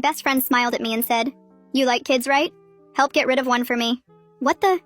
My best friend smiled at me and said, "You like kids, right? Help get rid of one for me." What do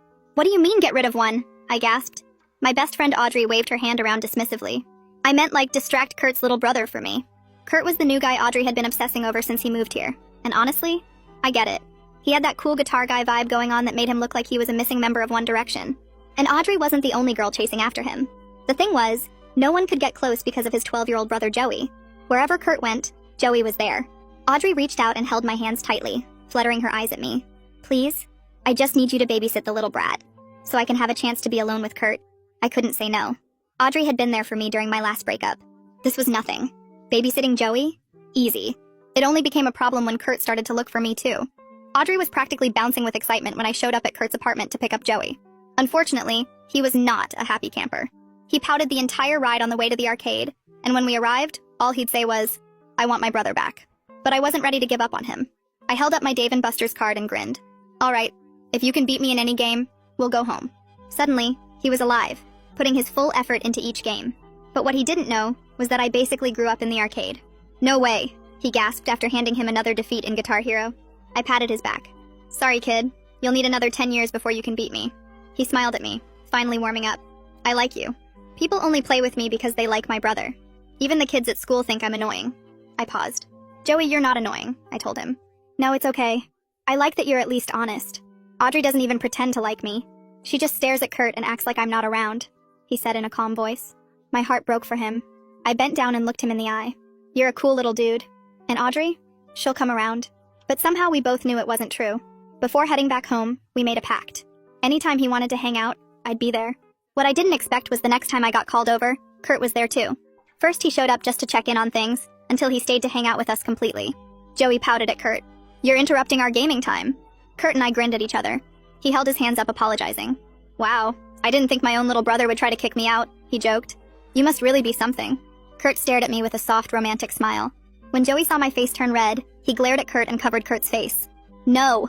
you mean get rid of one? I gasped. My best friend Audrey waved her hand around dismissively. I meant like distract Kurt's little brother for me. Kurt was the new guy Audrey had been obsessing over since he moved here. And honestly, I get it. He had that cool guitar guy vibe going on that made him look like he was a missing member of One Direction. And Audrey wasn't the only girl chasing after him. The thing was, no one could get close because of his 12-year-old brother Joey. Wherever Kurt went, Joey was there. Audrey reached out and held my hands tightly, fluttering her eyes at me. "Please, I just need you to babysit the little brat, so I can have a chance to be alone with Kurt." I couldn't say no. Audrey had been there for me during my last breakup. This was nothing. Babysitting Joey? Easy. It only became a problem when Kurt started to look for me too. Audrey was practically bouncing with excitement when I showed up at Kurt's apartment to pick up Joey. Unfortunately, he was not a happy camper. He pouted the entire ride on the way to the arcade, and when we arrived, all he'd say was, "I want my brother back." But I wasn't ready to give up on him. I held up my Dave & Buster's card and grinned. "All right, if you can beat me in any game, we'll go home." Suddenly, he was alive, putting his full effort into each game. But what he didn't know was that I basically grew up in the arcade. "No way," he gasped after handing him another defeat in Guitar Hero. I patted his back. "Sorry, kid. You'll need another 10 years before you can beat me." He smiled at me, finally warming up. "I like you. People only play with me because they like my brother. Even the kids at school think I'm annoying." I paused. "Joey, you're not annoying," I told him. "No, it's okay. I like that you're at least honest. Audrey doesn't even pretend to like me. She just stares at Kurt and acts like I'm not around," he said in a calm voice. My heart broke for him. I bent down and looked him in the eye. "You're a cool little dude. And Audrey? She'll come around." But somehow we both knew it wasn't true. Before heading back home, we made a pact. Anytime he wanted to hang out, I'd be there. What I didn't expect was the next time I got called over, Kurt was there too. First he showed up just to check in on things, until he stayed to hang out with us completely. Joey pouted at Kurt. "You're interrupting our gaming time." Kurt and I grinned at each other. He held his hands up apologizing. "Wow, I didn't think my own little brother would try to kick me out," he joked. "You must really be something." Kurt stared at me with a soft, romantic smile. When Joey saw my face turn red, he glared at Kurt and covered Kurt's face. No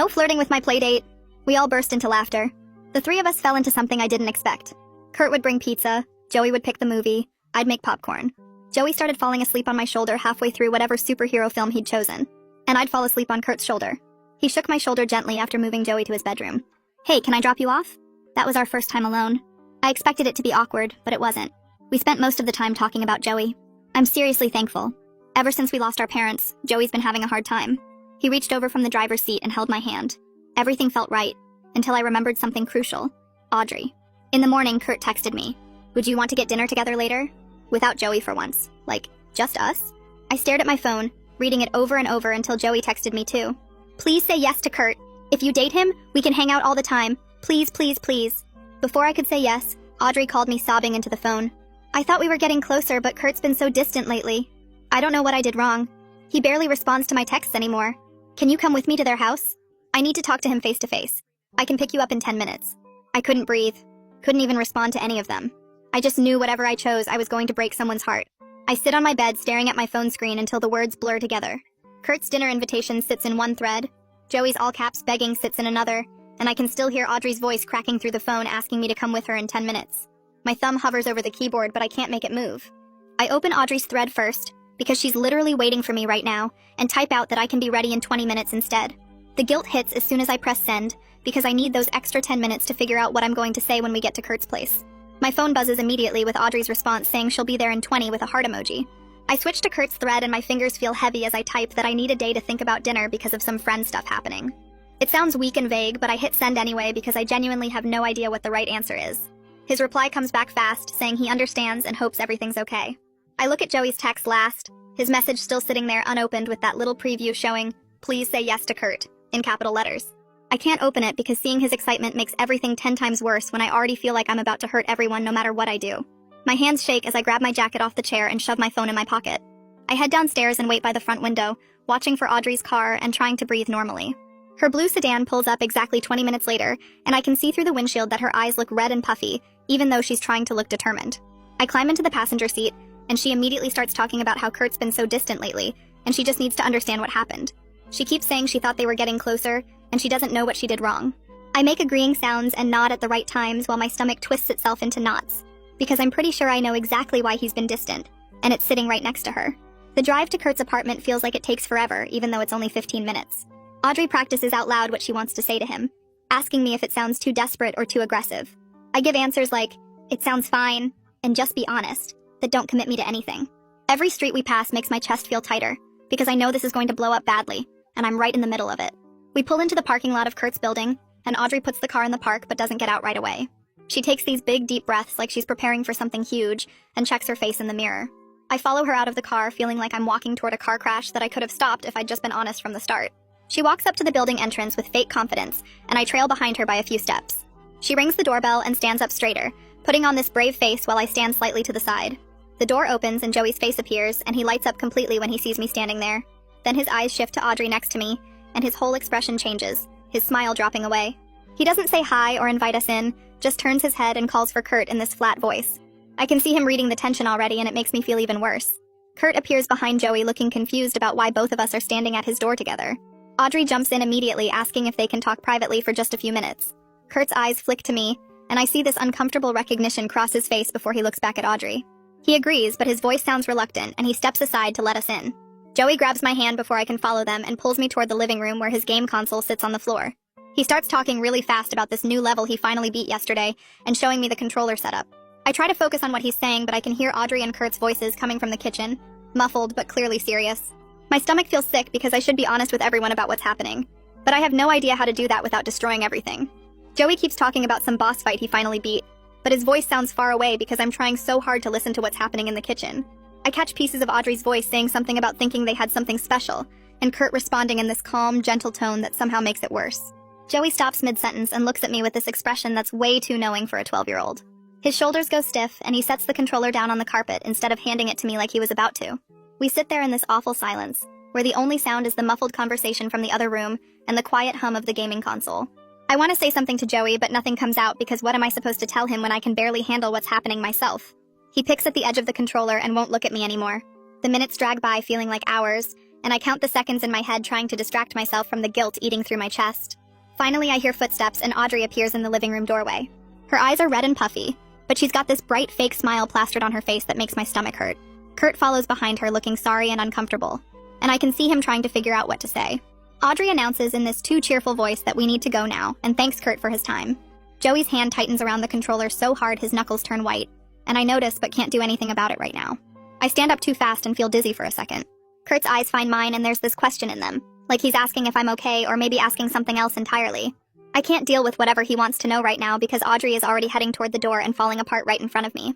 flirting with my playdate." We all burst into laughter. The three of us fell into something I didn't expect. Kurt would bring pizza, Joey would pick the movie, I'd make popcorn. Joey started falling asleep on my shoulder halfway through whatever superhero film he'd chosen, and I'd fall asleep on Kurt's shoulder. He shook my shoulder gently after moving Joey to his bedroom. "Hey, can I drop you off?" That was our first time alone. I expected it to be awkward, but it wasn't. We spent most of the time talking about Joey. I'm seriously thankful. Ever since we lost our parents, Joey's been having a hard time. He reached over from the driver's seat and held my hand. Everything felt right, until I remembered something crucial. Audrey. In the morning, Kurt texted me. "Would you want to get dinner together later?" Without Joey for once. Like, just us? I stared at my phone, reading it over and over until Joey texted me too. "Please say yes to Kurt. If you date him, we can hang out all the time. Please, please, please." Before I could say yes, Audrey called me sobbing into the phone. "I thought we were getting closer, but Kurt's been so distant lately. I don't know what I did wrong. He barely responds to my texts anymore. Can you come with me to their house? I need to talk to him face to face. I can pick you up in 10 minutes. I couldn't breathe. Couldn't even respond to any of them. I just knew whatever I chose, I was going to break someone's heart. I sit on my bed staring at my phone screen until the words blur together. Kurt's dinner invitation sits in one thread. Joey's all caps begging sits in another, and I can still hear Audrey's voice cracking through the phone asking me to come with her in 10 minutes. My thumb hovers over the keyboard, but I can't make it move. I open Audrey's thread first, because she's literally waiting for me right now, and type out that I can be ready in 20 minutes instead. The guilt hits as soon as I press send, because I need those extra 10 minutes to figure out what I'm going to say when we get to Kurt's place. My phone buzzes immediately with Audrey's response saying she'll be there in 20 with a heart emoji. I switch to Kurt's thread and my fingers feel heavy as I type that I need a day to think about dinner because of some friend stuff happening. It sounds weak and vague, but I hit send anyway because I genuinely have no idea what the right answer is. His reply comes back fast, saying he understands and hopes everything's okay. I look at Joey's text last, his message still sitting there unopened with that little preview showing, "Please say yes to Kurt," in capital letters. I can't open it because seeing his excitement makes everything 10 times worse when I already feel like I'm about to hurt everyone no matter what I do. My hands shake as I grab my jacket off the chair and shove my phone in my pocket. I head downstairs and wait by the front window, watching for Audrey's car and trying to breathe normally. Her blue sedan pulls up exactly 20 minutes later, and I can see through the windshield that her eyes look red and puffy, even though she's trying to look determined. I climb into the passenger seat, and she immediately starts talking about how Kurt's been so distant lately, and she just needs to understand what happened. She keeps saying she thought they were getting closer, and she doesn't know what she did wrong. I make agreeing sounds and nod at the right times while my stomach twists itself into knots, because I'm pretty sure I know exactly why he's been distant, and it's sitting right next to her. The drive to Kurt's apartment feels like it takes forever, even though it's only 15 minutes. Audrey practices out loud what she wants to say to him, asking me if it sounds too desperate or too aggressive. I give answers like, "It sounds fine," and "just be honest," that don't commit me to anything. Every street we pass makes my chest feel tighter, because I know this is going to blow up badly, and I'm right in the middle of it. We pull into the parking lot of Kurt's building, and Audrey puts the car in the park but doesn't get out right away. She takes these big, deep breaths like she's preparing for something huge, and checks her face in the mirror. I follow her out of the car, feeling like I'm walking toward a car crash that I could have stopped if I'd just been honest from the start. She walks up to the building entrance with fake confidence, and I trail behind her by a few steps. She rings the doorbell and stands up straighter, putting on this brave face while I stand slightly to the side. The door opens and Joey's face appears, and he lights up completely when he sees me standing there. Then his eyes shift to Audrey next to me, and his whole expression changes, his smile dropping away. He doesn't say hi or invite us in, just turns his head and calls for Kurt in this flat voice. I can see him reading the tension already, and it makes me feel even worse. Kurt appears behind Joey, looking confused about why both of us are standing at his door together. Audrey jumps in immediately, asking if they can talk privately for just a few minutes. Kurt's eyes flick to me, and I see this uncomfortable recognition cross his face before he looks back at Audrey. He agrees, but his voice sounds reluctant, and he steps aside to let us in. Joey grabs my hand before I can follow them and pulls me toward the living room where his game console sits on the floor. He starts talking really fast about this new level he finally beat yesterday and showing me the controller setup. I try to focus on what he's saying, but I can hear Audrey and Kurt's voices coming from the kitchen, muffled but clearly serious. My stomach feels sick because I should be honest with everyone about what's happening, but I have no idea how to do that without destroying everything. Joey keeps talking about some boss fight he finally beat, but his voice sounds far away because I'm trying so hard to listen to what's happening in the kitchen. I catch pieces of Audrey's voice saying something about thinking they had something special, and Kurt responding in this calm, gentle tone that somehow makes it worse. Joey stops mid-sentence and looks at me with this expression that's way too knowing for a 12-year-old. His shoulders go stiff, and he sets the controller down on the carpet instead of handing it to me like he was about to. We sit there in this awful silence, where the only sound is the muffled conversation from the other room and the quiet hum of the gaming console. I want to say something to Joey, but nothing comes out because what am I supposed to tell him when I can barely handle what's happening myself? He picks at the edge of the controller and won't look at me anymore. The minutes drag by feeling like hours, and I count the seconds in my head trying to distract myself from the guilt eating through my chest. Finally, I hear footsteps and Audrey appears in the living room doorway. Her eyes are red and puffy, but she's got this bright fake smile plastered on her face that makes my stomach hurt. Kurt follows behind her looking sorry and uncomfortable, and I can see him trying to figure out what to say. Audrey announces in this too cheerful voice that we need to go now, and thanks Kurt for his time. Joey's hand tightens around the controller so hard his knuckles turn white, and I notice but can't do anything about it right now. I stand up too fast and feel dizzy for a second. Kurt's eyes find mine and there's this question in them, like he's asking if I'm okay or maybe asking something else entirely. I can't deal with whatever he wants to know right now because Audrey is already heading toward the door and falling apart right in front of me.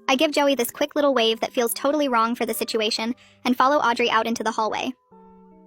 I give Joey this quick little wave that feels totally wrong for the situation and follow Audrey out into the hallway.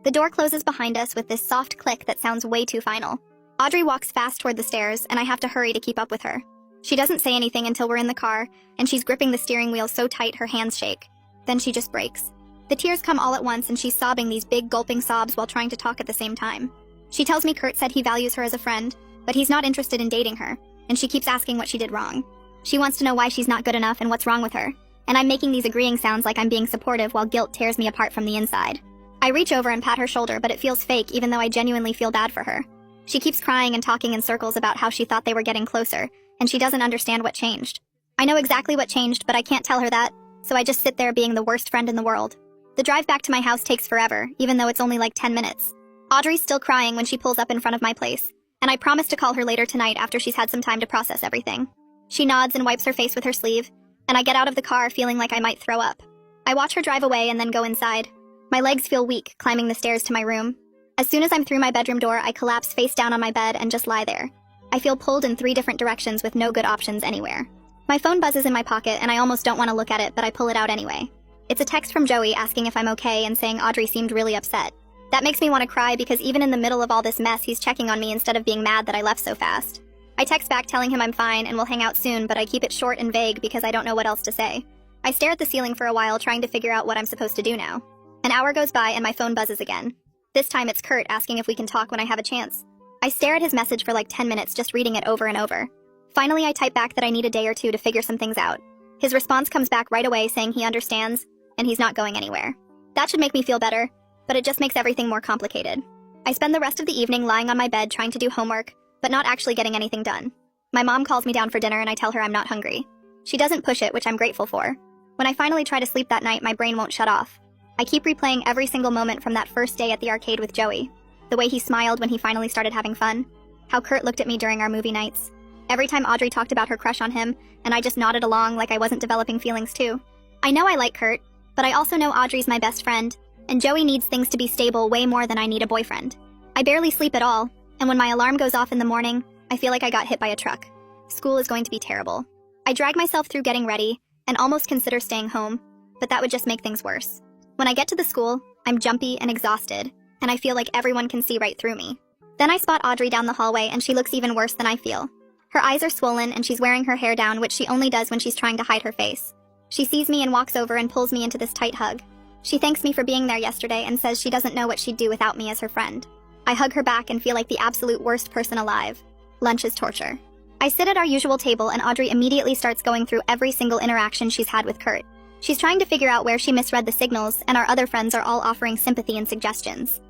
The door closes behind us with this soft click that sounds way too final. Audrey walks fast toward the stairs, and I have to hurry to keep up with her. She doesn't say anything until we're in the car, and she's gripping the steering wheel so tight her hands shake. Then she just breaks. The tears come all at once, and she's sobbing these big gulping sobs while trying to talk at the same time. She tells me Kurt said he values her as a friend, but he's not interested in dating her, and she keeps asking what she did wrong. She wants to know why she's not good enough and what's wrong with her, and I'm making these agreeing sounds like I'm being supportive while guilt tears me apart from the inside. I reach over and pat her shoulder, but it feels fake even though I genuinely feel bad for her. She keeps crying and talking in circles about how she thought they were getting closer, and she doesn't understand what changed. I know exactly what changed, but I can't tell her that, so I just sit there being the worst friend in the world. The drive back to my house takes forever, even though it's only like 10 minutes. Audrey's still crying when she pulls up in front of my place, and I promise to call her later tonight after she's had some time to process everything. She nods and wipes her face with her sleeve, and I get out of the car feeling like I might throw up. I watch her drive away and then go inside. My legs feel weak climbing the stairs to my room. As soon as I'm through my bedroom door, I collapse face down on my bed and just lie there. I feel pulled in 3 different directions with no good options anywhere. My phone buzzes in my pocket and I almost don't want to look at it, but I pull it out anyway. It's a text from Joey asking if I'm okay and saying Audrey seemed really upset. That makes me want to cry because even in the middle of all this mess, he's checking on me instead of being mad that I left so fast. I text back telling him I'm fine and we'll hang out soon, but I keep it short and vague because I don't know what else to say. I stare at the ceiling for a while trying to figure out what I'm supposed to do now. An hour goes by and my phone buzzes again. This time it's Kurt asking if we can talk when I have a chance. I stare at his message for like 10 minutes just reading it over and over. Finally, I type back that I need a day or 2 to figure some things out. His response comes back right away saying he understands and he's not going anywhere. That should make me feel better, but it just makes everything more complicated. I spend the rest of the evening lying on my bed trying to do homework, but not actually getting anything done. My mom calls me down for dinner and I tell her I'm not hungry. She doesn't push it, which I'm grateful for. When I finally try to sleep that night, my brain won't shut off. I keep replaying every single moment from that first day at the arcade with Joey. The way he smiled when he finally started having fun. How Kurt looked at me during our movie nights. Every time Audrey talked about her crush on him, and I just nodded along like I wasn't developing feelings too. I know I like Kurt, but I also know Audrey's my best friend, and Joey needs things to be stable way more than I need a boyfriend. I barely sleep at all, and when my alarm goes off in the morning, I feel like I got hit by a truck. School is going to be terrible. I drag myself through getting ready, and almost consider staying home, but that would just make things worse. When I get to the school, I'm jumpy and exhausted, and I feel like everyone can see right through me. Then I spot Audrey down the hallway, and she looks even worse than I feel. Her eyes are swollen, and she's wearing her hair down, which she only does when she's trying to hide her face. She sees me and walks over and pulls me into this tight hug. She thanks me for being there yesterday and says she doesn't know what she'd do without me as her friend. I hug her back and feel like the absolute worst person alive. Lunch is torture. I sit at our usual table, and Audrey immediately starts going through every single interaction she's had with Kurt. She's trying to figure out where she misread the signals, and our other friends are all offering sympathy and suggestions.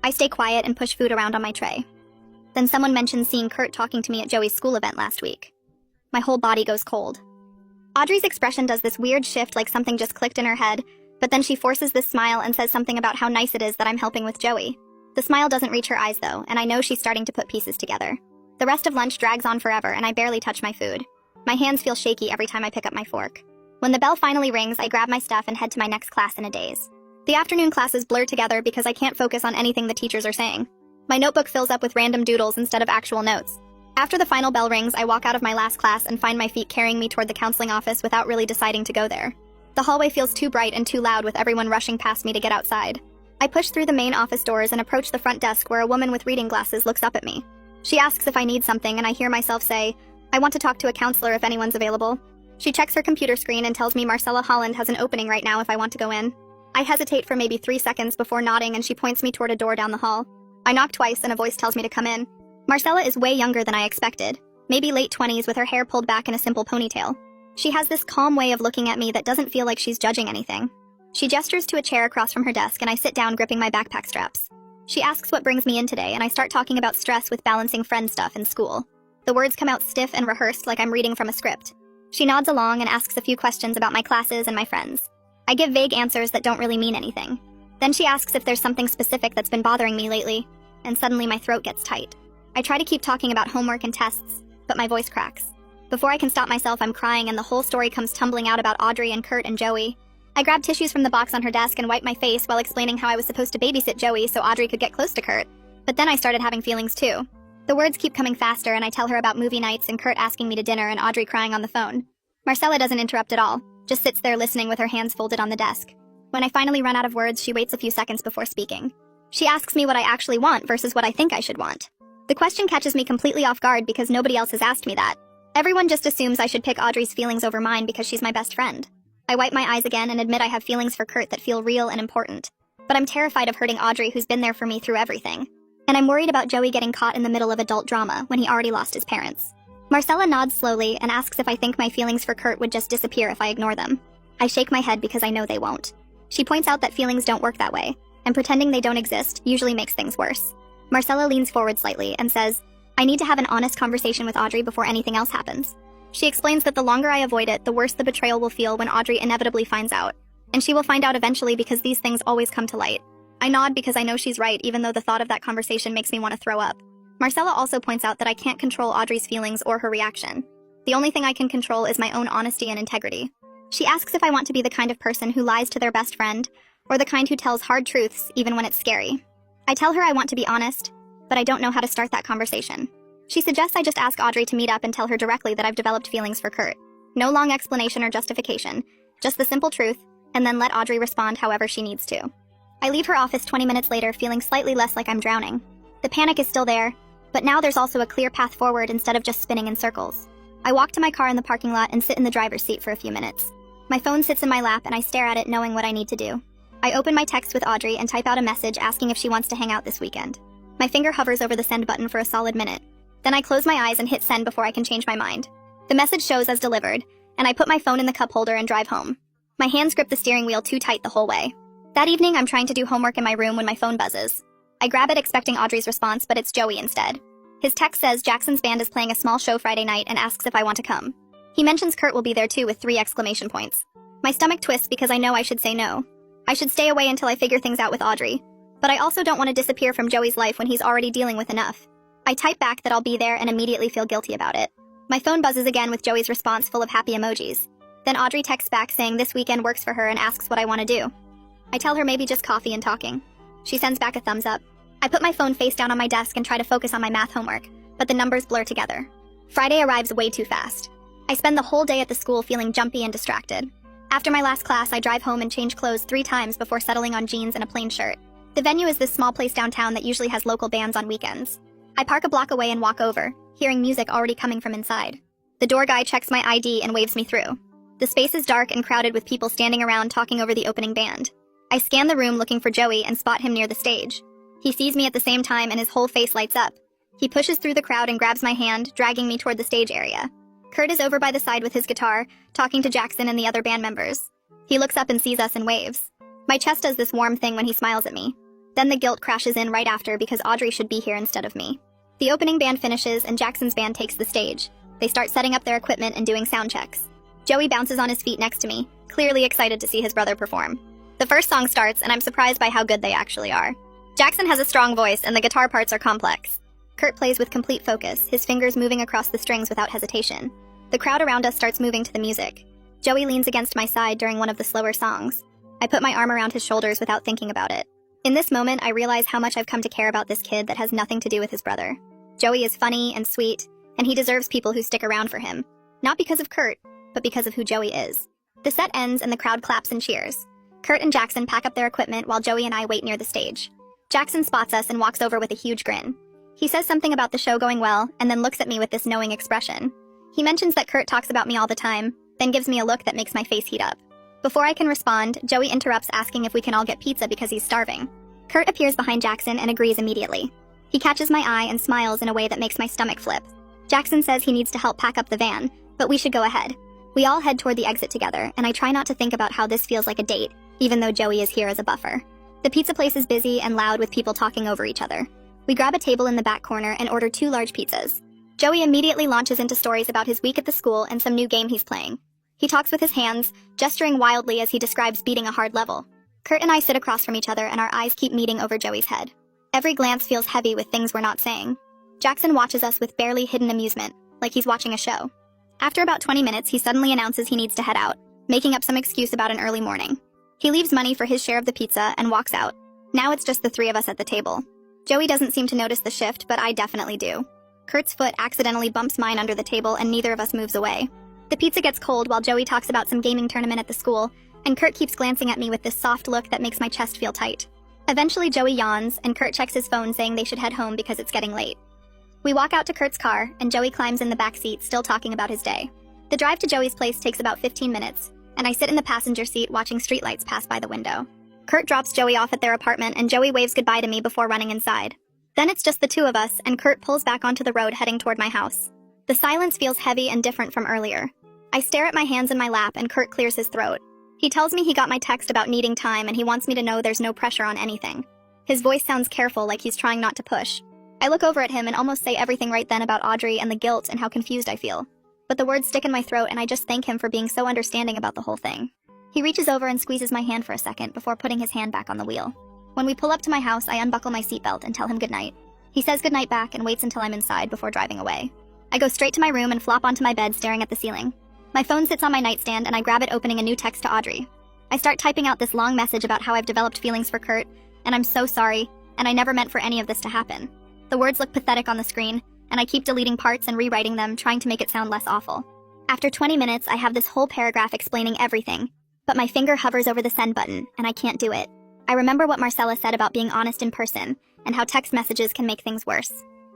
I stay quiet and push food around on my tray. Then someone mentions seeing Kurt talking to me at Joey's school event last week. My whole body goes cold. Audrey's expression does this weird shift like something just clicked in her head, but then she forces this smile and says something about how nice it is that I'm helping with Joey. The smile doesn't reach her eyes though, and I know she's starting to put pieces together. The rest of lunch drags on forever, and I barely touch my food. My hands feel shaky every time I pick up my fork. When the bell finally rings, I grab my stuff and head to my next class in a daze. The afternoon classes blur together because I can't focus on anything the teachers are saying. My notebook fills up with random doodles instead of actual notes. After the final bell rings, I walk out of my last class and find my feet carrying me toward the counseling office without really deciding to go there. The hallway feels too bright and too loud with everyone rushing past me to get outside. I push through the main office doors and approach the front desk where a woman with reading glasses looks up at me. She asks if I need something, and I hear myself say, "I want to talk to a counselor if anyone's available." She checks her computer screen and tells me Marcella Holland has an opening right now if I want to go in. I hesitate for maybe 3 seconds before nodding, and she points me toward a door down the hall. I knock twice and a voice tells me to come in. Marcella is way younger than I expected, maybe late 20s with her hair pulled back in a simple ponytail. She has this calm way of looking at me that doesn't feel like she's judging anything. She gestures to a chair across from her desk, and I sit down gripping my backpack straps. She asks what brings me in today, and I start talking about stress with balancing friend stuff in school. The words come out stiff and rehearsed like I'm reading from a script. She nods along and asks a few questions about my classes and my friends. I give vague answers that don't really mean anything. Then she asks if there's something specific that's been bothering me lately, and suddenly my throat gets tight. I try to keep talking about homework and tests, but my voice cracks. Before I can stop myself, I'm crying, and the whole story comes tumbling out about Audrey and Kurt and Joey. I grab tissues from the box on her desk and wipe my face while explaining how I was supposed to babysit Joey so Audrey could get close to Kurt. But then I started having feelings too. The words keep coming faster, and I tell her about movie nights and Kurt asking me to dinner and Audrey crying on the phone. Marcella doesn't interrupt at all, just sits there listening with her hands folded on the desk. When I finally run out of words, she waits a few seconds before speaking. She asks me what I actually want versus what I think I should want. The question catches me completely off guard because nobody else has asked me that. Everyone just assumes I should pick Audrey's feelings over mine because she's my best friend. I wipe my eyes again and admit I have feelings for Kurt that feel real and important. But I'm terrified of hurting Audrey, who's been there for me through everything. And I'm worried about Joey getting caught in the middle of adult drama when he already lost his parents. Marcella nods slowly and asks if I think my feelings for Kurt would just disappear if I ignore them. I shake my head because I know they won't. She points out that feelings don't work that way, and pretending they don't exist usually makes things worse. Marcella leans forward slightly and says, "I need to have an honest conversation with Audrey before anything else happens." She explains that the longer I avoid it, the worse the betrayal will feel when Audrey inevitably finds out. And she will find out eventually because these things always come to light. I nod because I know she's right, even though the thought of that conversation makes me want to throw up. Marcella also points out that I can't control Audrey's feelings or her reaction. The only thing I can control is my own honesty and integrity. She asks if I want to be the kind of person who lies to their best friend, or the kind who tells hard truths even when it's scary. I tell her I want to be honest, but I don't know how to start that conversation. She suggests I just ask Audrey to meet up and tell her directly that I've developed feelings for Kurt. No long explanation or justification, just the simple truth, and then let Audrey respond however she needs to. I leave her office 20 minutes later feeling slightly less like I'm drowning. The panic is still there, but now there's also a clear path forward instead of just spinning in circles. I walk to my car in the parking lot and sit in the driver's seat for a few minutes. My phone sits in my lap and I stare at it knowing what I need to do. I open my text with Audrey and type out a message asking if she wants to hang out this weekend. My finger hovers over the send button for a solid minute. Then I close my eyes and hit send before I can change my mind. The message shows as delivered, and I put my phone in the cup holder and drive home. My hands grip the steering wheel too tight the whole way. That evening, I'm trying to do homework in my room when my phone buzzes. I grab it expecting Audrey's response, but it's Joey instead. His text says Jackson's band is playing a small show Friday night and asks if I want to come. He mentions Kurt will be there too with 3 exclamation points. My stomach twists because I know I should say no. I should stay away until I figure things out with Audrey. But I also don't want to disappear from Joey's life when he's already dealing with enough. I type back that I'll be there and immediately feel guilty about it. My phone buzzes again with Joey's response full of happy emojis. Then Audrey texts back saying this weekend works for her and asks what I want to do. I tell her maybe just coffee and talking. She sends back a thumbs up. I put my phone face down on my desk and try to focus on my math homework, but the numbers blur together. Friday arrives way too fast. I spend the whole day at the school feeling jumpy and distracted. After my last class, I drive home and change clothes 3 times before settling on jeans and a plain shirt. The venue is this small place downtown that usually has local bands on weekends. I park a block away and walk over, hearing music already coming from inside. The door guy checks my ID and waves me through. The space is dark and crowded with people standing around talking over the opening band. I scan the room looking for Joey and spot him near the stage. He sees me at the same time and his whole face lights up. He pushes through the crowd and grabs my hand, dragging me toward the stage area. Kurt is over by the side with his guitar, talking to Jackson and the other band members. He looks up and sees us and waves. My chest does this warm thing when he smiles at me. Then the guilt crashes in right after because Audrey should be here instead of me. The opening band finishes and Jackson's band takes the stage. They start setting up their equipment and doing sound checks. Joey bounces on his feet next to me, clearly excited to see his brother perform. The first song starts and I'm surprised by how good they actually are. Jackson has a strong voice and the guitar parts are complex. Kurt plays with complete focus, his fingers moving across the strings without hesitation. The crowd around us starts moving to the music. Joey leans against my side during one of the slower songs. I put my arm around his shoulders without thinking about it. In this moment, I realize how much I've come to care about this kid that has nothing to do with his brother. Joey is funny and sweet, and he deserves people who stick around for him. Not because of Kurt, but because of who Joey is. The set ends and the crowd claps and cheers. Kurt and Jackson pack up their equipment while Joey and I wait near the stage. Jackson spots us and walks over with a huge grin. He says something about the show going well, and then looks at me with this knowing expression. He mentions that Kurt talks about me all the time, then gives me a look that makes my face heat up. Before I can respond, Joey interrupts asking if we can all get pizza because he's starving. Kurt appears behind Jackson and agrees immediately. He catches my eye and smiles in a way that makes my stomach flip. Jackson says he needs to help pack up the van, but we should go ahead. We all head toward the exit together, and I try not to think about how this feels like a date, even though Joey is here as a buffer. The pizza place is busy and loud with people talking over each other. We grab a table in the back corner and order 2 large pizzas. Joey immediately launches into stories about his week at the school and some new game he's playing. He talks with his hands, gesturing wildly as he describes beating a hard level. Kurt and I sit across from each other and our eyes keep meeting over Joey's head. Every glance feels heavy with things we're not saying. Jackson watches us with barely hidden amusement, like he's watching a show. After about 20 minutes, he suddenly announces he needs to head out, making up some excuse about an early morning. He leaves money for his share of the pizza and walks out. Now it's just the 3 of us at the table. Joey doesn't seem to notice the shift, but I definitely do. Kurt's foot accidentally bumps mine under the table and neither of us moves away. The pizza gets cold while Joey talks about some gaming tournament at the school, and Kurt keeps glancing at me with this soft look that makes my chest feel tight. Eventually Joey yawns, and Kurt checks his phone saying they should head home because it's getting late. We walk out to Kurt's car, and Joey climbs in the back seat, still talking about his day. The drive to Joey's place takes about 15 minutes, and I sit in the passenger seat watching streetlights pass by the window. Kurt drops Joey off at their apartment, and Joey waves goodbye to me before running inside. Then it's just the 2 of us, and Kurt pulls back onto the road heading toward my house. The silence feels heavy and different from earlier. I stare at my hands in my lap, and Kurt clears his throat. He tells me he got my text about needing time, and he wants me to know there's no pressure on anything. His voice sounds careful, like he's trying not to push. I look over at him and almost say everything right then about Audrey and the guilt and how confused I feel. But the words stick in my throat, and I just thank him for being so understanding about the whole thing. He reaches over and squeezes my hand for a second before putting his hand back on the wheel. When we pull up to my house, I unbuckle my seatbelt and tell him goodnight. He says goodnight back and waits until I'm inside before driving away. I go straight to my room and flop onto my bed staring at the ceiling. My phone sits on my nightstand and I grab it, opening a new text to Audrey. I start typing out this long message about how I've developed feelings for Kurt, and I'm so sorry, and I never meant for any of this to happen. The words look pathetic on the screen, and I keep deleting parts and rewriting them, trying to make it sound less awful. After 20 minutes, I have this whole paragraph explaining everything, but my finger hovers over the send button, and I can't do it. I remember what Marcella said about being honest in person, and how text messages can make things worse.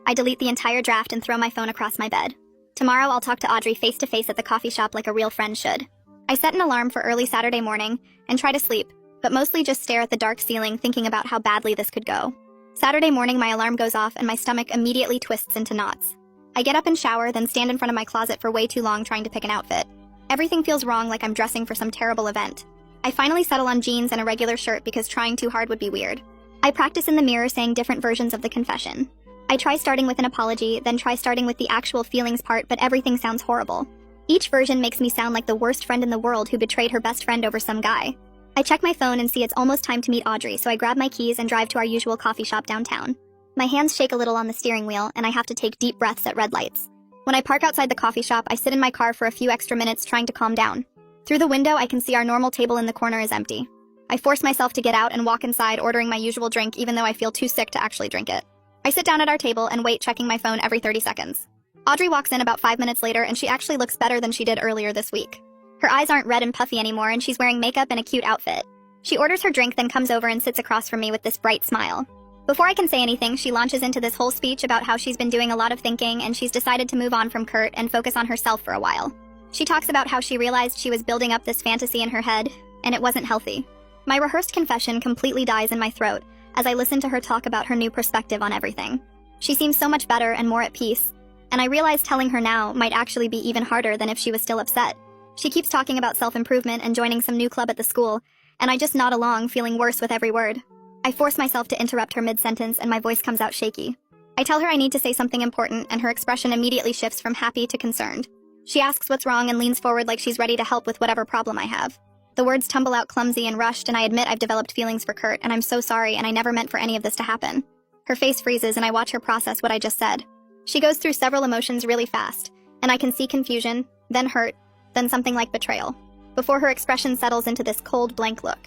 I delete the entire draft and throw my phone across my bed. Tomorrow I'll talk to Audrey face to face at the coffee shop like a real friend should. I set an alarm for early Saturday morning and try to sleep, but mostly just stare at the dark ceiling thinking about how badly this could go. Saturday morning my alarm goes off and my stomach immediately twists into knots. I get up and shower, then stand in front of my closet for way too long trying to pick an outfit. Everything feels wrong, like I'm dressing for some terrible event. I finally settle on jeans and a regular shirt because trying too hard would be weird. I practice in the mirror saying different versions of the confession. I try starting with an apology, then try starting with the actual feelings part, but everything sounds horrible. Each version makes me sound like the worst friend in the world who betrayed her best friend over some guy. I check my phone and see it's almost time to meet Audrey, so I grab my keys and drive to our usual coffee shop downtown. My hands shake a little on the steering wheel, and I have to take deep breaths at red lights. When I park outside the coffee shop, I sit in my car for a few extra minutes trying to calm down. Through the window, I can see our normal table in the corner is empty. I force myself to get out and walk inside, ordering my usual drink even though I feel too sick to actually drink it. I sit down at our table and wait, checking my phone every 30 seconds. Audrey walks in about 5 minutes later, and she actually looks better than she did earlier this week. Her eyes aren't red and puffy anymore, and she's wearing makeup and a cute outfit. She orders her drink, then comes over and sits across from me with this bright smile. Before I can say anything, she launches into this whole speech about how she's been doing a lot of thinking and she's decided to move on from Kurt and focus on herself for a while. She talks about how she realized she was building up this fantasy in her head, and it wasn't healthy. My rehearsed confession completely dies in my throat as I listen to her talk about her new perspective on everything. She seems so much better and more at peace, and I realize telling her now might actually be even harder than if she was still upset. She keeps talking about self-improvement and joining some new club at the school, and I just nod along, feeling worse with every word. I force myself to interrupt her mid-sentence, and my voice comes out shaky. I tell her I need to say something important, and her expression immediately shifts from happy to concerned. She asks what's wrong and leans forward like she's ready to help with whatever problem I have. The words tumble out clumsy and rushed, and I admit I've developed feelings for Kurt, and I'm so sorry, and I never meant for any of this to happen. Her face freezes, and I watch her process what I just said. She goes through several emotions really fast, and I can see confusion, then hurt, then something like betrayal, before her expression settles into this cold, blank look.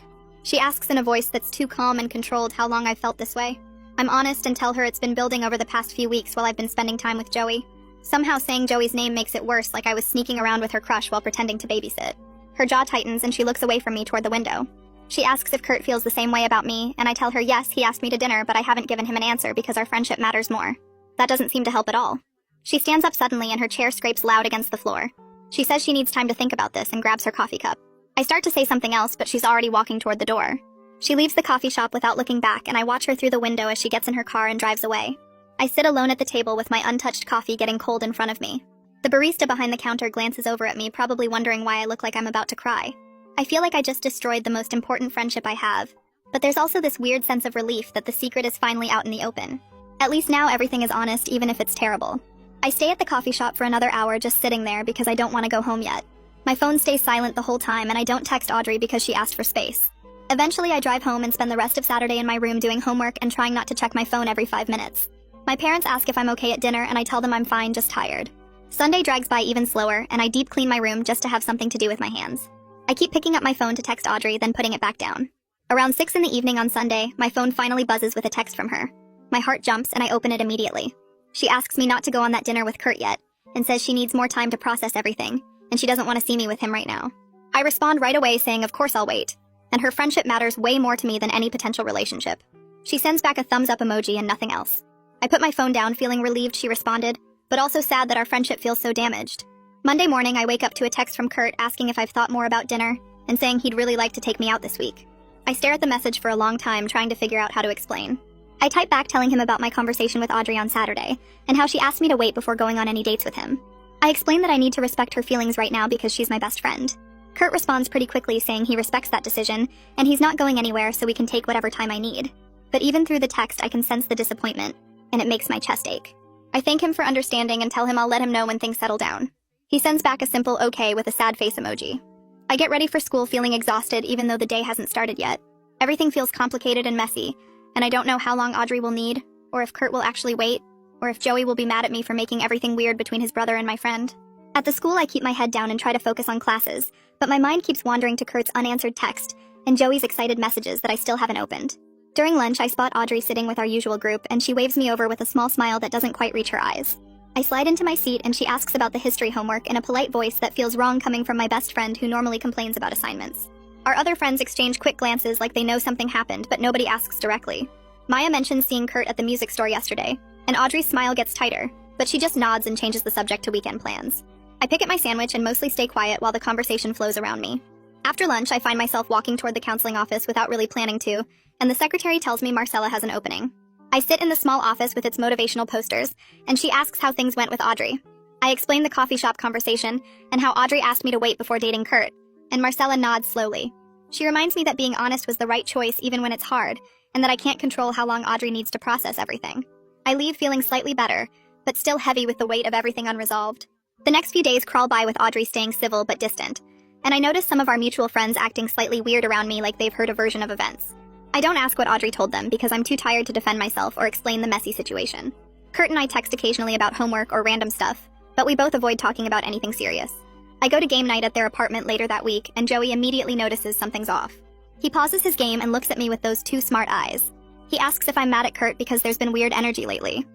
She asks in a voice that's too calm and controlled how long I've felt this way. I'm honest and tell her it's been building over the past few weeks while I've been spending time with Joey. Somehow saying Joey's name makes it worse, like I was sneaking around with her crush while pretending to babysit. Her jaw tightens and she looks away from me toward the window. She asks if Kurt feels the same way about me, and I tell her yes, he asked me to dinner, but I haven't given him an answer because our friendship matters more. That doesn't seem to help at all. She stands up suddenly and her chair scrapes loud against the floor. She says she needs time to think about this and grabs her coffee cup. I start to say something else, but she's already walking toward the door. She leaves the coffee shop without looking back, and I watch her through the window as she gets in her car and drives away. I sit alone at the table with my untouched coffee getting cold in front of me. The barista behind the counter glances over at me, probably wondering why I look like I'm about to cry. I feel like I just destroyed the most important friendship I have, but there's also this weird sense of relief that the secret is finally out in the open. At least now everything is honest, even if it's terrible. I stay at the coffee shop for another hour just sitting there because I don't want to go home yet. My phone stays silent the whole time, and I don't text Audrey because she asked for space. Eventually, I drive home and spend the rest of Saturday in my room doing homework and trying not to check my phone every 5 minutes. My parents ask if I'm okay at dinner, and I tell them I'm fine, just tired. Sunday drags by even slower, and I deep clean my room just to have something to do with my hands. I keep picking up my phone to text Audrey, then putting it back down. Around 6 in the evening on Sunday, my phone finally buzzes with a text from her. My heart jumps, and I open it immediately. She asks me not to go on that dinner with Kurt yet, and says she needs more time to process everything, and she doesn't want to see me with him right now. I respond right away saying of course I'll wait, and her friendship matters way more to me than any potential relationship. She sends back a thumbs up emoji and nothing else. I put my phone down, feeling relieved she responded, but also sad that our friendship feels so damaged. Monday morning, I wake up to a text from Kurt asking if I've thought more about dinner, and saying he'd really like to take me out this week. I stare at the message for a long time, trying to figure out how to explain. I type back telling him about my conversation with Audrey on Saturday, and how she asked me to wait before going on any dates with him. I explain that I need to respect her feelings right now because she's my best friend. Kurt responds pretty quickly saying he respects that decision, and he's not going anywhere so we can take whatever time I need. But even through the text, I can sense the disappointment, and it makes my chest ache. I thank him for understanding and tell him I'll let him know when things settle down. He sends back a simple okay with a sad face emoji. I get ready for school feeling exhausted even though the day hasn't started yet. Everything feels complicated and messy, and I don't know how long Audrey will need, or if Kurt will actually wait, or if Joey will be mad at me for making everything weird between his brother and my friend. At the school, I keep my head down and try to focus on classes, but my mind keeps wandering to Kurt's unanswered text and Joey's excited messages that I still haven't opened. During lunch, I spot Audrey sitting with our usual group, and she waves me over with a small smile that doesn't quite reach her eyes. I slide into my seat, and she asks about the history homework in a polite voice that feels wrong coming from my best friend who normally complains about assignments. Our other friends exchange quick glances like they know something happened, but nobody asks directly. Maya mentions seeing Kurt at the music store yesterday, and Audrey's smile gets tighter, but she just nods and changes the subject to weekend plans. I pick at my sandwich and mostly stay quiet while the conversation flows around me. After lunch, I find myself walking toward the counseling office without really planning to, and the secretary tells me Marcella has an opening. I sit in the small office with its motivational posters, and she asks how things went with Audrey. I explain the coffee shop conversation, and how Audrey asked me to wait before dating Kurt, and Marcella nods slowly. She reminds me that being honest was the right choice even when it's hard, and that I can't control how long Audrey needs to process everything. I leave feeling slightly better, but still heavy with the weight of everything unresolved. The next few days crawl by with Audrey staying civil but distant. And I notice some of our mutual friends acting slightly weird around me like they've heard a version of events. I don't ask what Audrey told them because I'm too tired to defend myself or explain the messy situation. Kurt and I text occasionally about homework or random stuff, but we both avoid talking about anything serious. I go to game night at their apartment later that week, and Joey immediately notices something's off. He pauses his game and looks at me with those two smart eyes. He asks if I'm mad at Kurt because there's been weird energy lately.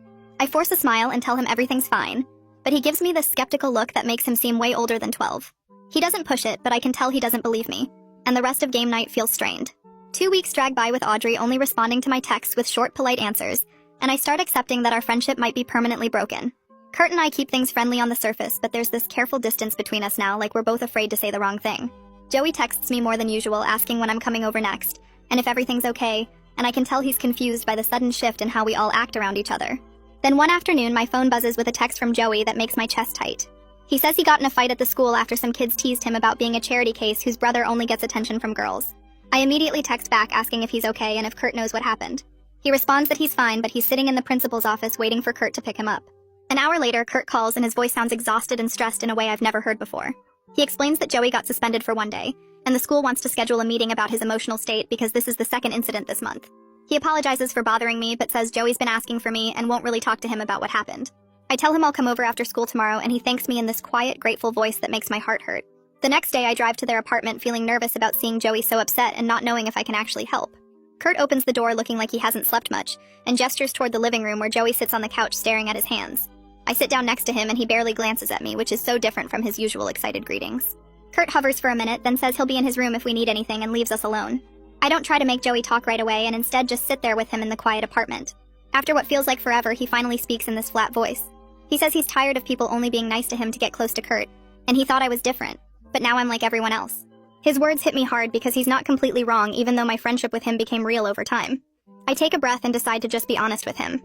I force a smile and tell him everything's fine, but he gives me this skeptical look that makes him seem way older than 12. He doesn't push it, but I can tell he doesn't believe me, and the rest of game night feels strained. 2 weeks drag by with Audrey only responding to my texts with short, polite answers, and I start accepting that our friendship might be permanently broken. Kurt and I keep things friendly on the surface, but there's this careful distance between us now, like we're both afraid to say the wrong thing. Joey texts me more than usual, asking when I'm coming over next, and if everything's okay, and I can tell he's confused by the sudden shift in how we all act around each other. Then one afternoon, my phone buzzes with a text from Joey that makes my chest tight. He says he got in a fight at the school after some kids teased him about being a charity case whose brother only gets attention from girls. I immediately text back asking if he's okay and if Kurt knows what happened. He responds that he's fine, but he's sitting in the principal's office waiting for Kurt to pick him up. An hour later, Kurt calls and his voice sounds exhausted and stressed in a way I've never heard before. He explains that Joey got suspended for 1 day, and the school wants to schedule a meeting about his emotional state because this is the second incident this month. He apologizes for bothering me, but says Joey's been asking for me and won't really talk to him about what happened. I tell him I'll come over after school tomorrow, and he thanks me in this quiet, grateful voice that makes my heart hurt. The next day, I drive to their apartment feeling nervous about seeing Joey so upset and not knowing if I can actually help. Kurt opens the door looking like he hasn't slept much, and gestures toward the living room where Joey sits on the couch staring at his hands. I sit down next to him and he barely glances at me, which is so different from his usual excited greetings. Kurt hovers for a minute, then says he'll be in his room if we need anything and leaves us alone. I don't try to make Joey talk right away and instead just sit there with him in the quiet apartment. After what feels like forever, he finally speaks in this flat voice. He says he's tired of people only being nice to him to get close to Kurt, and he thought I was different, but now I'm like everyone else. His words hit me hard because he's not completely wrong, even though my friendship with him became real over time. I take a breath and decide to just be honest with him.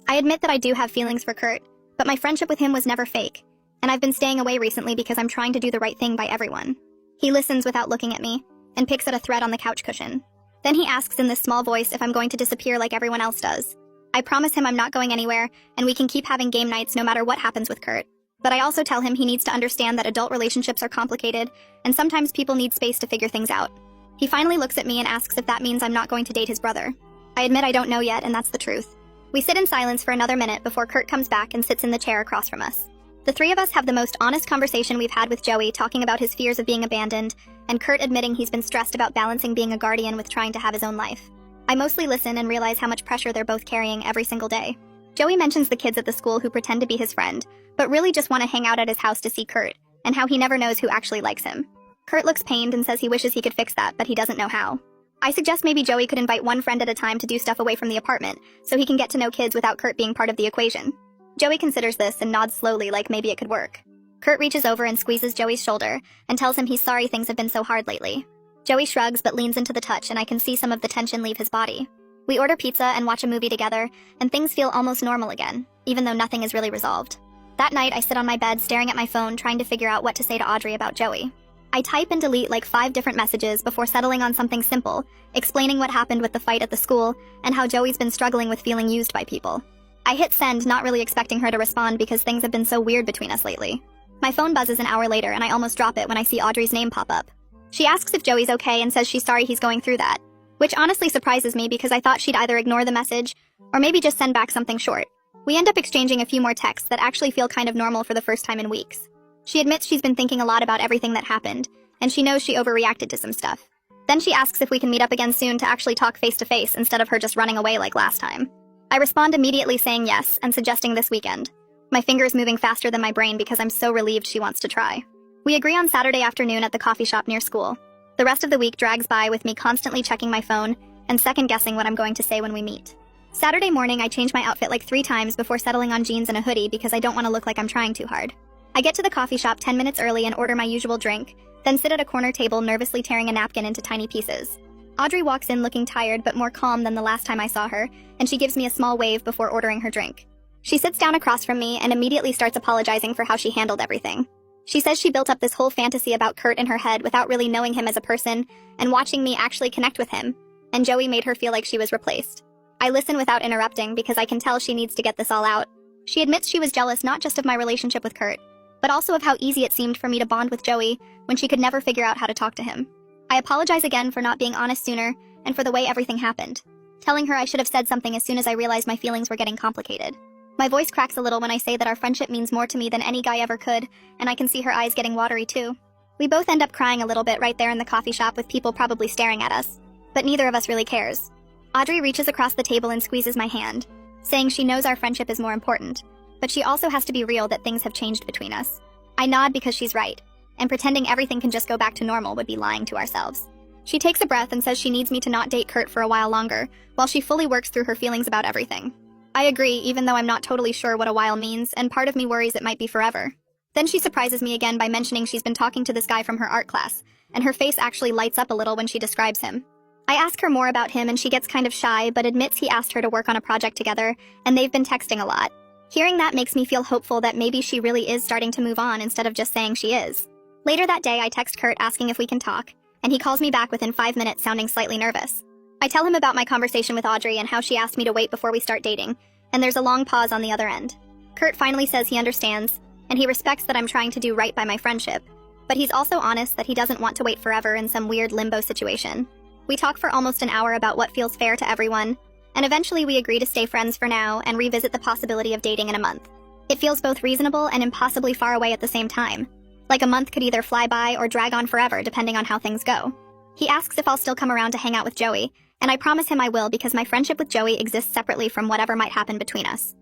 I admit that I do have feelings for Kurt, but my friendship with him was never fake, and I've been staying away recently because I'm trying to do the right thing by everyone. He listens without looking at me, and picks at a thread on the couch cushion. Then he asks in this small voice if I'm going to disappear like everyone else does. I promise him I'm not going anywhere, and we can keep having game nights no matter what happens with Kurt. But I also tell him he needs to understand that adult relationships are complicated, and sometimes people need space to figure things out. He finally looks at me and asks if that means I'm not going to date his brother. I admit I don't know yet, and that's the truth. We sit in silence for another minute before Kurt comes back and sits in the chair across from us. The three of us have the most honest conversation we've had with Joey, talking about his fears of being abandoned, and Kurt admitting he's been stressed about balancing being a guardian with trying to have his own life. I mostly listen and realize how much pressure they're both carrying every single day. Joey mentions the kids at the school who pretend to be his friend, but really just want to hang out at his house to see Kurt, and how he never knows who actually likes him. Kurt looks pained and says he wishes he could fix that, but he doesn't know how. I suggest maybe Joey could invite one friend at a time to do stuff away from the apartment, so he can get to know kids without Kurt being part of the equation. Joey considers this and nods slowly like maybe it could work. Kurt reaches over and squeezes Joey's shoulder, and tells him he's sorry things have been so hard lately. Joey shrugs but leans into the touch, and I can see some of the tension leave his body. We order pizza and watch a movie together, and things feel almost normal again, even though nothing is really resolved. That night, I sit on my bed staring at my phone trying to figure out what to say to Audrey about Joey. I type and delete like 5 different messages before settling on something simple, explaining what happened with the fight at the school and how Joey's been struggling with feeling used by people. I hit send, not really expecting her to respond because things have been so weird between us lately. My phone buzzes an hour later and I almost drop it when I see Audrey's name pop up. She asks if Joey's okay and says she's sorry he's going through that, which honestly surprises me because I thought she'd either ignore the message or maybe just send back something short. We end up exchanging a few more texts that actually feel kind of normal for the first time in weeks. She admits she's been thinking a lot about everything that happened, and she knows she overreacted to some stuff. Then she asks if we can meet up again soon to actually talk face to face instead of her just running away like last time. I respond immediately saying yes and suggesting this weekend. My fingers moving faster than my brain because I'm so relieved she wants to try. We agree on Saturday afternoon at the coffee shop near school. The rest of the week drags by with me constantly checking my phone and second-guessing what I'm going to say when we meet. Saturday morning, I change my outfit like 3 times before settling on jeans and a hoodie because I don't want to look like I'm trying too hard. I get to the coffee shop 10 minutes early and order my usual drink, then sit at a corner table nervously tearing a napkin into tiny pieces. Audrey walks in looking tired but more calm than the last time I saw her, and she gives me a small wave before ordering her drink. She sits down across from me and immediately starts apologizing for how she handled everything. She says she built up this whole fantasy about Kurt in her head without really knowing him as a person and watching me actually connect with him, and Joey made her feel like she was replaced. I listen without interrupting because I can tell she needs to get this all out. She admits she was jealous not just of my relationship with Kurt, but also of how easy it seemed for me to bond with Joey when she could never figure out how to talk to him. I apologize again for not being honest sooner and for the way everything happened, telling her I should have said something as soon as I realized my feelings were getting complicated. My voice cracks a little when I say that our friendship means more to me than any guy ever could, and I can see her eyes getting watery too. We both end up crying a little bit right there in the coffee shop with people probably staring at us, but neither of us really cares. Audrey reaches across the table and squeezes my hand, saying she knows our friendship is more important, but she also has to be real that things have changed between us. I nod because she's right, and pretending everything can just go back to normal would be lying to ourselves. She takes a breath and says she needs me to not date Kurt for a while longer, while she fully works through her feelings about everything. I agree, even though I'm not totally sure what a while means, and part of me worries it might be forever. Then she surprises me again by mentioning she's been talking to this guy from her art class, and her face actually lights up a little when she describes him. I ask her more about him and she gets kind of shy, but admits he asked her to work on a project together, and they've been texting a lot. Hearing that makes me feel hopeful that maybe she really is starting to move on instead of just saying she is. Later that day, I text Kurt asking if we can talk, and he calls me back within 5 minutes sounding slightly nervous. I tell him about my conversation with Audrey and how she asked me to wait before we start dating, and there's a long pause on the other end. Kurt finally says he understands, and he respects that I'm trying to do right by my friendship, but he's also honest that he doesn't want to wait forever in some weird limbo situation. We talk for almost an hour about what feels fair to everyone, and eventually we agree to stay friends for now and revisit the possibility of dating in a month. It feels both reasonable and impossibly far away at the same time. Like a month could either fly by or drag on forever depending on how things go. He asks if I'll still come around to hang out with Joey, and I promise him I will because my friendship with Joey exists separately from whatever might happen between us.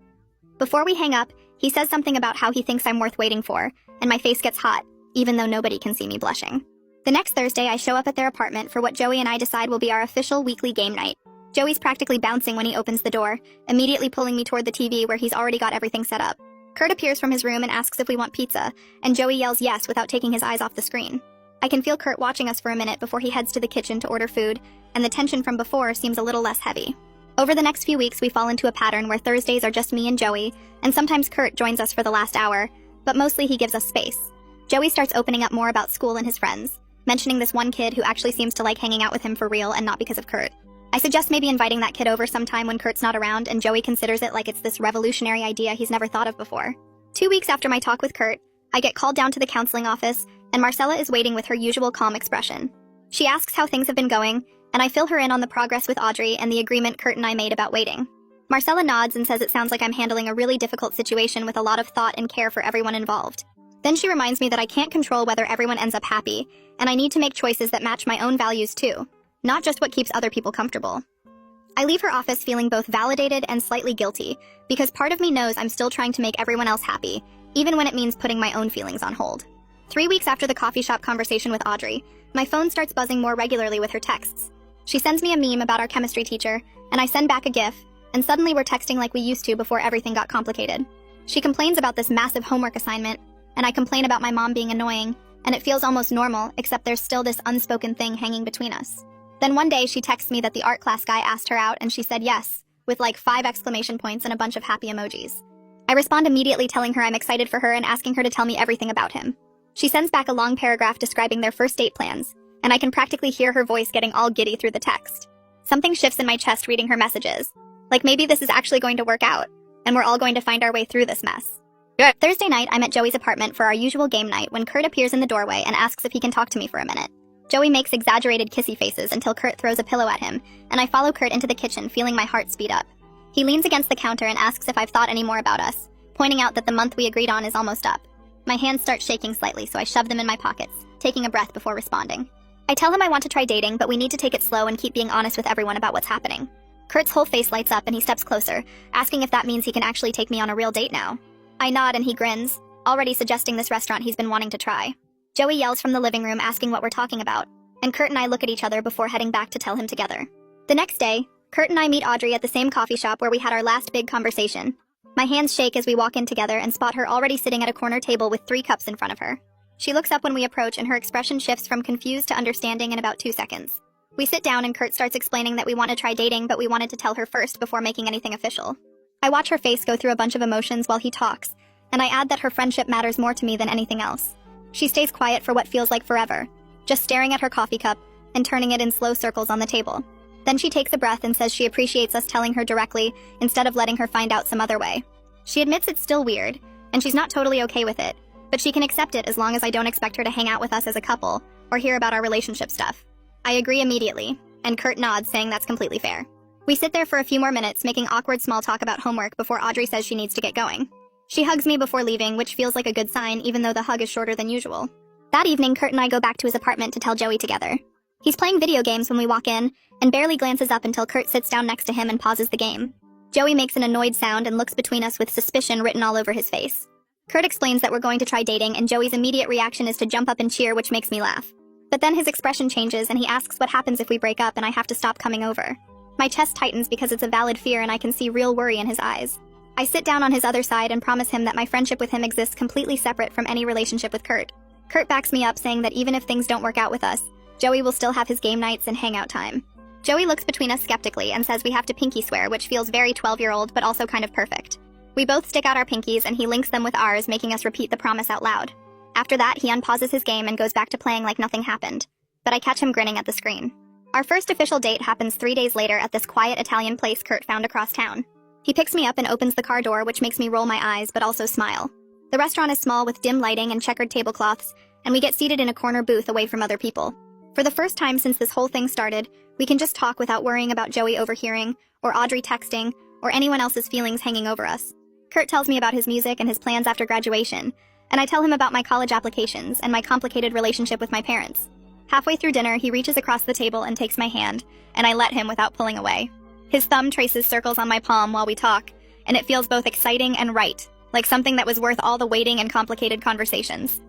Before we hang up, he says something about how he thinks I'm worth waiting for, and my face gets hot, even though nobody can see me blushing. The next Thursday, I show up at their apartment for what Joey and I decide will be our official weekly game night. Joey's practically bouncing when he opens the door, immediately pulling me toward the TV where he's already got everything set up. Kurt appears from his room and asks if we want pizza, and Joey yells yes without taking his eyes off the screen. I can feel Kurt watching us for a minute before he heads to the kitchen to order food, and the tension from before seems a little less heavy. Over the next few weeks, we fall into a pattern where Thursdays are just me and Joey, and sometimes Kurt joins us for the last hour, but mostly he gives us space. Joey starts opening up more about school and his friends, mentioning this one kid who actually seems to like hanging out with him for real and not because of Kurt. I suggest maybe inviting that kid over sometime when Kurt's not around, and Joey considers it like it's this revolutionary idea he's never thought of before. 2 weeks after my talk with Kurt, I get called down to the counseling office, and Marcella is waiting with her usual calm expression. She asks how things have been going, and I fill her in on the progress with Audrey and the agreement Kurt and I made about waiting. Marcella nods and says it sounds like I'm handling a really difficult situation with a lot of thought and care for everyone involved. Then she reminds me that I can't control whether everyone ends up happy, and I need to make choices that match my own values too, not just what keeps other people comfortable. I leave her office feeling both validated and slightly guilty, because part of me knows I'm still trying to make everyone else happy, even when it means putting my own feelings on hold. 3 weeks after the coffee shop conversation with Audrey, my phone starts buzzing more regularly with her texts. She sends me a meme about our chemistry teacher, and I send back a GIF, and suddenly we're texting like we used to before everything got complicated. She complains about this massive homework assignment, and I complain about my mom being annoying, and it feels almost normal, except there's still this unspoken thing hanging between us. Then one day she texts me that the art class guy asked her out and she said yes, with like 5 exclamation points and a bunch of happy emojis. I respond immediately telling her I'm excited for her and asking her to tell me everything about him. She sends back a long paragraph describing their first date plans, and I can practically hear her voice getting all giddy through the text. Something shifts in my chest reading her messages. Like maybe this is actually going to work out, and we're all going to find our way through this mess. Thursday night, I'm at Joey's apartment for our usual game night when Kurt appears in the doorway and asks if he can talk to me for a minute. Joey makes exaggerated kissy faces until Kurt throws a pillow at him, and I follow Kurt into the kitchen, feeling my heart speed up. He leans against the counter and asks if I've thought any more about us, pointing out that the month we agreed on is almost up. My hands start shaking slightly, so I shove them in my pockets, taking a breath before responding. I tell him I want to try dating, but we need to take it slow and keep being honest with everyone about what's happening. Kurt's whole face lights up and he steps closer, asking if that means he can actually take me on a real date now. I nod and he grins, already suggesting this restaurant he's been wanting to try. Joey yells from the living room asking what we're talking about, and Kurt and I look at each other before heading back to tell him together. The next day, Kurt and I meet Audrey at the same coffee shop where we had our last big conversation. My hands shake as we walk in together and spot her already sitting at a corner table with 3 cups in front of her. She looks up when we approach and her expression shifts from confused to understanding in about 2 seconds. We sit down and Kurt starts explaining that we want to try dating, but we wanted to tell her first before making anything official. I watch her face go through a bunch of emotions while he talks, and I add that her friendship matters more to me than anything else. She stays quiet for what feels like forever, just staring at her coffee cup and turning it in slow circles on the table. Then she takes a breath and says she appreciates us telling her directly instead of letting her find out some other way. She admits it's still weird, and she's not totally okay with it, but she can accept it as long as I don't expect her to hang out with us as a couple or hear about our relationship stuff. I agree immediately, and Kurt nods, saying that's completely fair. We sit there for a few more minutes, making awkward small talk about homework before Audrey says she needs to get going. She hugs me before leaving, which feels like a good sign, even though the hug is shorter than usual. That evening, Kurt and I go back to his apartment to tell Joey together. He's playing video games when we walk in, and barely glances up until Kurt sits down next to him and pauses the game. Joey makes an annoyed sound and looks between us with suspicion written all over his face. Kurt explains that we're going to try dating, and Joey's immediate reaction is to jump up and cheer, which makes me laugh. But then his expression changes and he asks what happens if we break up and I have to stop coming over. My chest tightens because it's a valid fear and I can see real worry in his eyes. I sit down on his other side and promise him that my friendship with him exists completely separate from any relationship with Kurt. Kurt backs me up, saying that even if things don't work out with us, Joey will still have his game nights and hangout time. Joey looks between us skeptically and says we have to pinky swear, which feels very 12-year-old but also kind of perfect. We both stick out our pinkies and he links them with ours, making us repeat the promise out loud. After that, he unpauses his game and goes back to playing like nothing happened. But I catch him grinning at the screen. Our first official date happens 3 days later at this quiet Italian place Kurt found across town. He picks me up and opens the car door, which makes me roll my eyes but also smile. The restaurant is small with dim lighting and checkered tablecloths, and we get seated in a corner booth away from other people. For the first time since this whole thing started, we can just talk without worrying about Joey overhearing, or Audrey texting, or anyone else's feelings hanging over us. Kurt tells me about his music and his plans after graduation, and I tell him about my college applications and my complicated relationship with my parents. Halfway through dinner, he reaches across the table and takes my hand, and I let him without pulling away. His thumb traces circles on my palm while we talk, and it feels both exciting and right, like something that was worth all the waiting and complicated conversations.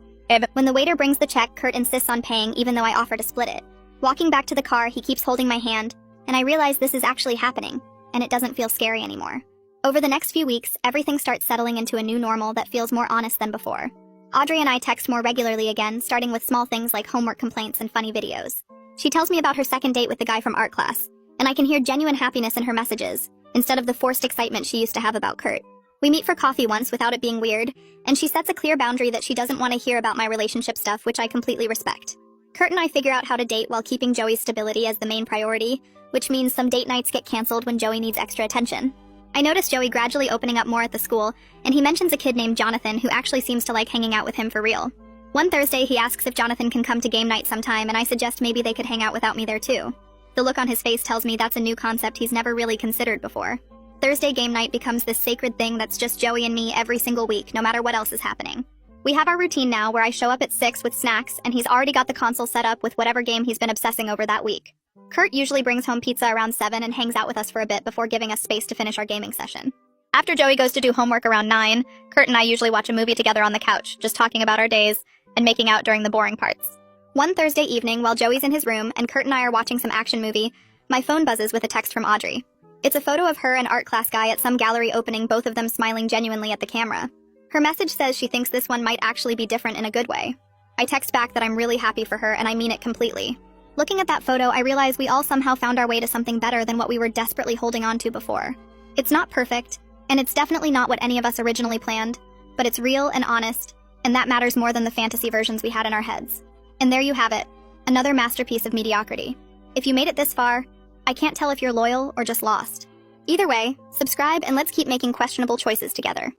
When the waiter brings the check, Kurt insists on paying even though I offer to split it. Walking back to the car, he keeps holding my hand, and I realize this is actually happening, and it doesn't feel scary anymore. Over the next few weeks, everything starts settling into a new normal that feels more honest than before. Audrey and I text more regularly again, starting with small things like homework complaints and funny videos. She tells me about her second date with the guy from art class, and I can hear genuine happiness in her messages, instead of the forced excitement she used to have about Kurt. We meet for coffee once without it being weird, and she sets a clear boundary that she doesn't want to hear about my relationship stuff, which I completely respect. Kurt and I figure out how to date while keeping Joey's stability as the main priority, which means some date nights get canceled when Joey needs extra attention. I notice Joey gradually opening up more at the school, and he mentions a kid named Jonathan who actually seems to like hanging out with him for real. One Thursday, he asks if Jonathan can come to game night sometime, and I suggest maybe they could hang out without me there too. The look on his face tells me that's a new concept he's never really considered before. Thursday game night becomes this sacred thing that's just Joey and me every single week, no matter what else is happening. We have our routine now where I show up at 6 with snacks, and he's already got the console set up with whatever game he's been obsessing over that week. Kurt usually brings home pizza around 7 and hangs out with us for a bit before giving us space to finish our gaming session. After Joey goes to do homework around 9, Kurt and I usually watch a movie together on the couch, just talking about our days and making out during the boring parts. One Thursday evening, while Joey's in his room and Kurt and I are watching some action movie, my phone buzzes with a text from Audrey. It's a photo of her and art class guy at some gallery opening, both of them smiling genuinely at the camera. Her message says she thinks this one might actually be different in a good way. I text back that I'm really happy for her, and I mean it completely. Looking at that photo, I realize we all somehow found our way to something better than what we were desperately holding on to before. It's not perfect, and it's definitely not what any of us originally planned, but it's real and honest, and that matters more than the fantasy versions we had in our heads. And there you have it, another masterpiece of mediocrity. If you made it this far, I can't tell if you're loyal or just lost. Either way, subscribe and let's keep making questionable choices together.